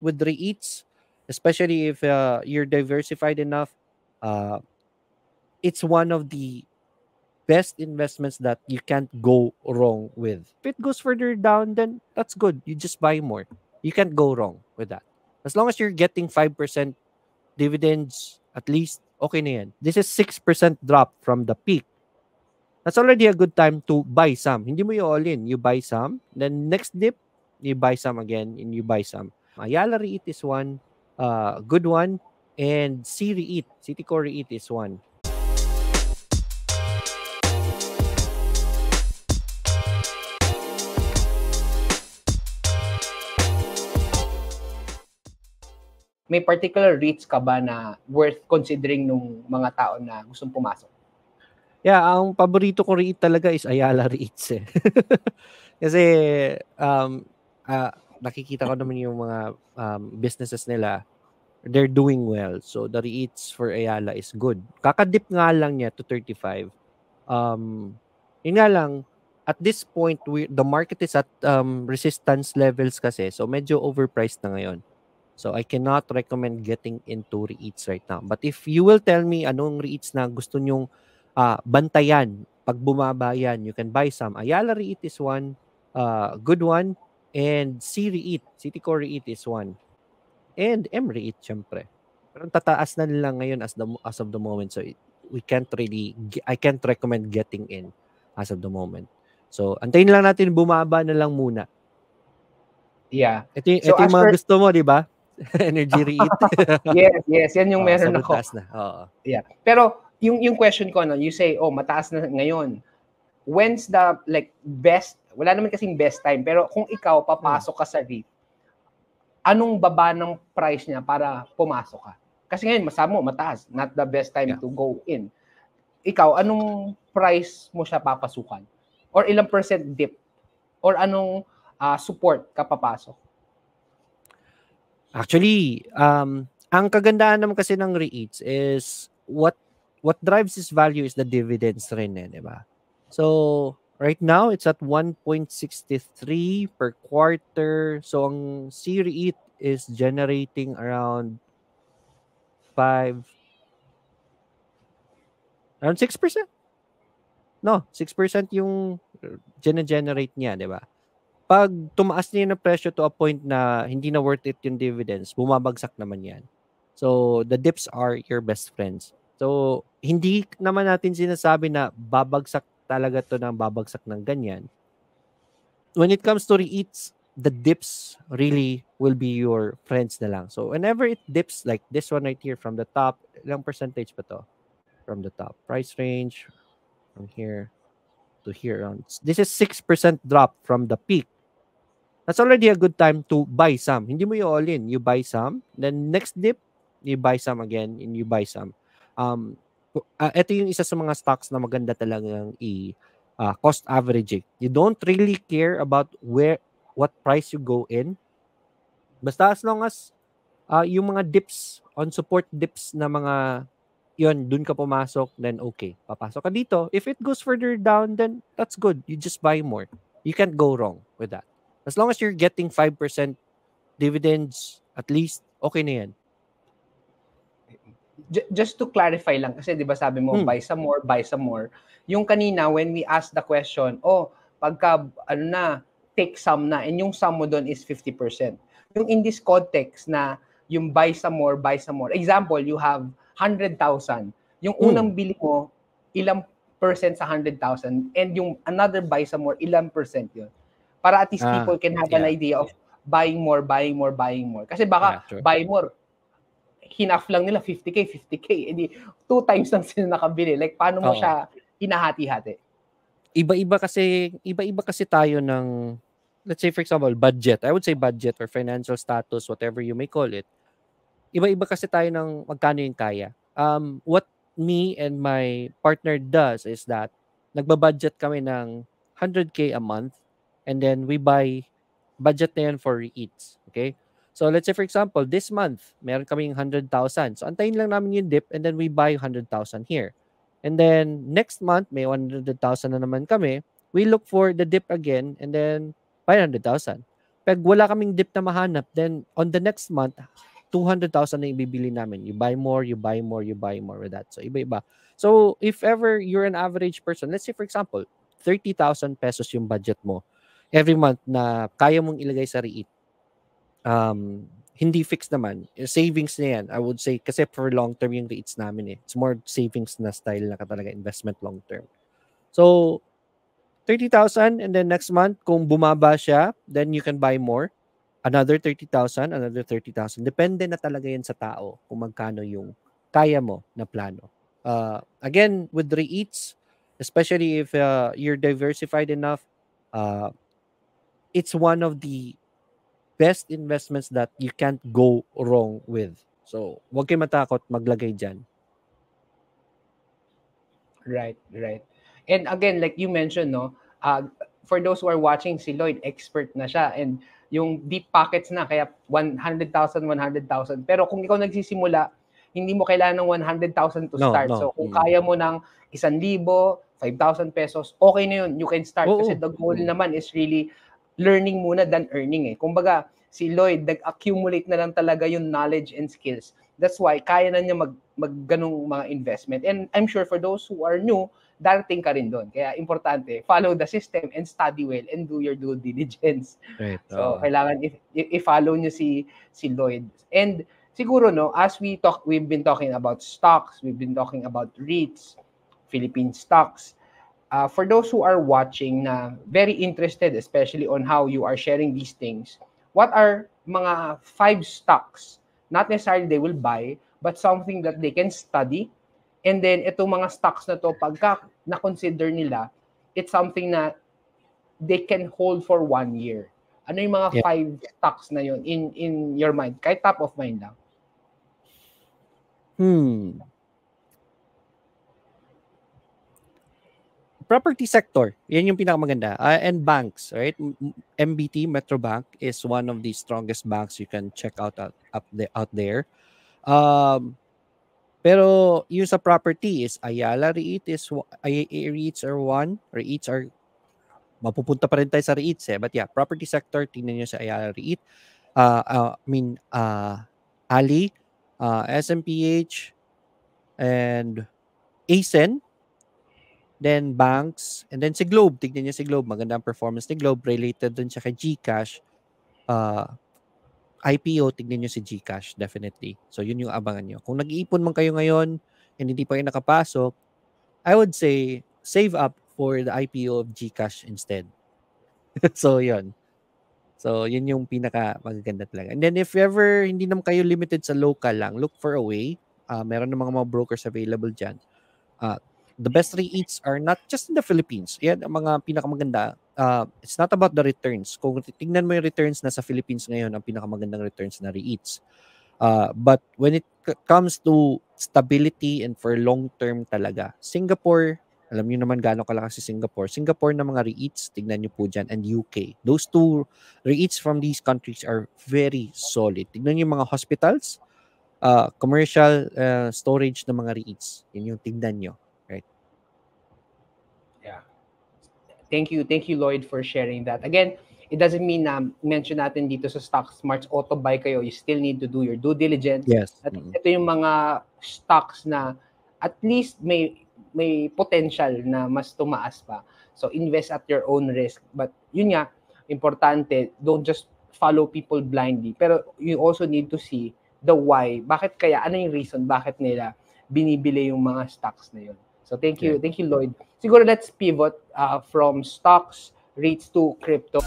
with REITs, especially if you're diversified enough. Uh, it's one of the best investments that you can't go wrong with. If it goes further down, then that's good. You just buy more. You can't go wrong with that. As long as you're getting 5% dividends at least, okay na yan. This is 6% drop from the peak. That's already a good time to buy some. Hindi mo all in. You buy some. Then next dip, you buy some again and you buy some. Ayala REIT is one. Good one. And C REIT, City Core REIT is one. May particular REITs ka ba na worth considering nung mga tao na gustong pumasok? Yeah, ang paborito ko REIT talaga is Ayala REITs eh. Kasi nakikita ko naman yung mga businesses nila, they're doing well. So the REITs for Ayala is good. Kakadip nga lang niya to 35. Yun nga lang, at this point, the market is at resistance levels kasi. So medyo overpriced na ngayon. So I cannot recommend getting into REITs right now. But if you will tell me anong REITs na gusto nyong bantayan, pag bumaba yan, you can buy some. Ayala REIT is one, good one. And C REIT, City Core REIT is one. And M REIT, syempre. Pero tataas na nila ngayon as of the moment. So I can't recommend getting in as of the moment. So antayin lang natin bumaba na lang muna. Yeah. Ito yung mga gusto mo, di ba? Energy REIT. yes. Yan yung meron ako. Na. Oo. Yeah. Pero yung question ko, you say, mataas na ngayon. When's the best, wala naman kasing best time, pero kung ikaw papasok ka sa REIT, anong baba ng price niya para pumasok ka? Kasi ngayon, mataas. Not the best time to go in. Ikaw, anong price mo siya papasukan? Or ilang percent dip? Or anong support ka papasok? Actually, ang kagandahan naman kasi ng REITs is what drives this value is the dividends rin di ba? So, right now, it's at 1.63 per quarter. So, ang C REIT is generating around 6%? No, 6% yung generate niya, di ba? Pag tumaas niya ng presyo to a point na hindi na worth it yung dividends, bumabagsak naman yan. So, the dips are your best friends. So, hindi naman natin sinasabi na babagsak talaga to ng babagsak ng ganyan. When it comes to REITs, the dips really will be your friends na lang. So, whenever it dips like this one right here from the top, ilang percentage pa to? From the top. Price range from here to here. This is 6% drop from the peak. That's already a good time to buy some. Hindi mo all in. You buy some. Then next dip, you buy some again and you buy some. Ito yung isa sa mga stocks na maganda talagang cost averaging. You don't really care about what price you go in. Basta as long as yung mga dips, on support dips na mga yun, dun ka pumasok, then okay. Papasok ka dito. If it goes further down, then that's good. You just buy more. You can't go wrong with that. As long as you're getting 5% dividends, at least, okay na yan. Just to clarify lang, kasi di ba sabi mo, buy some more. Yung kanina, when we asked the question, pagka, take some na, and yung sum mo doon is 50%. Yung in this context na, yung buy some more. Example, you have 100,000. Yung unang bili mo, ilang percent sa 100,000, and yung another buy some more, ilang percent yun. Para at least people can have an idea of buying more. Kasi baka buy more, hinaf lang nila 50K. Hindi 2 times lang sila nakabili. Like, paano mo siya hinahati-hati? Iba-iba kasi tayo ng, let's say for example, budget. I would say budget or financial status, whatever you may call it. Iba-iba kasi tayo ng magkano yung kaya. What me and my partner does is that nagbabudget kami ng 100K a month and then we buy budget na yan for REITs. Okay? So let's say for example, this month, meron kaming 100,000. So antayin lang namin yung dip and then we buy 100,000 here. And then next month, may 100,000 na naman kami. We look for the dip again and then buy 100,000. pag wala kaming dip na mahanap, then on the next month, 200,000 na ibibili namin. You buy more, you buy more, you buy more with that. So, iba-iba. So, if ever you're an average person, let's say for example, 30,000 pesos yung budget mo every month na kaya mong ilagay sa REIT. Hindi fixed naman. Savings na yan, I would say, kasi for long term yung REITs namin eh. It's more savings na style na talaga, investment long term. So, 30,000 and then next month, kung bumaba siya, then you can buy more. Another 30,000, another 30,000. Depende na talaga yan sa tao kung magkano yung kaya mo na plano. Again, with REITs, especially if you're diversified enough, it's one of the best investments that you can't go wrong with. So, huwag kayo matakot maglagay dyan. Right. And again, like you mentioned, no, for those who are watching, si Lloyd, expert na siya. And yung deep pockets na, kaya 100,000. Pero kung ikaw nagsisimula, hindi mo kailangan ng 100,000 to start. So kung kaya mo ng 1,000, 5,000 pesos, okay na yun. You can start. Kasi the goal naman is really learning muna than earning eh. Kumbaga, si Lloyd, nag-accumulate na lang talaga yung knowledge and skills. That's why kaya na niya magganong mga investment. And I'm sure for those who are new, darating ka rin doon. Kaya importante, follow the system and study well and do your due diligence. Right. So, kailangan i-follow nyo si Lloyd. And siguro, no, as we've been talking about stocks, we've been talking about REITs, Philippine stocks. For those who are watching na very interested, especially on how you are sharing these things, what are mga 5 stocks? Not necessarily they will buy, but something that they can study. And then, itong mga stocks na to, pagka na-consider nila, it's something na they can hold for 1 year. Ano yung mga 5 stocks na yun in your mind? Kahit top of mind lang. Property sector, yan yung pinakamaganda. And banks, right? MBT, Metrobank, is one of the strongest banks you can check out there. Pero yung sa property is Ayala REITs are one. REITs are, mapupunta pa rin tayo sa REITs eh. But yeah, property sector, tingnan nyo sa Ayala REIT. Ali, SMPH, and ASEN. Then banks, and then si Globe, tignan niyo si Globe, maganda ang performance ni Globe, related dun siya kay GCash. IPO, tignan niyo si GCash, definitely. So yun yung abangan niyo. Kung nag-iipon man kayo ngayon and hindi pa kayo nakapasok, I would say save up for the IPO of GCash instead. So yun. So yun yung pinaka magaganda talaga. And then if ever hindi naman kayo limited sa local lang, look for a way. Meron ng mga brokers available dyan. The best REITs are not just in the Philippines. Yan ang mga pinakamaganda. It's not about the returns. Kung tingnan mo yung returns na sa Philippines ngayon, ang pinakamagandang returns na REITs. But when it comes to stability and for long-term talaga, Singapore, alam niyo naman gaano kalakas si Singapore. Singapore na mga REITs, tignan niyo po dyan, and UK. Those two REITs from these countries are very solid. Tignan niyo yung mga hospitals, commercial storage ng mga REITs. Yun yung tignan niyo. Thank you, Lloyd, for sharing that. Again, it doesn't mean na mention natin dito sa Stock Smarts auto buy kayo. You still need to do your due diligence. Yes. At ito yung mga stocks na at least may potential na mas tumaas pa. So invest at your own risk. But yun nga, importante, don't just follow people blindly. Pero you also need to see the why. Bakit kaya? Ano yung reason? Bakit nila binibili yung mga stocks na yun? So thank you, Lloyd. Siguro let's pivot from stocks, REITs to crypto.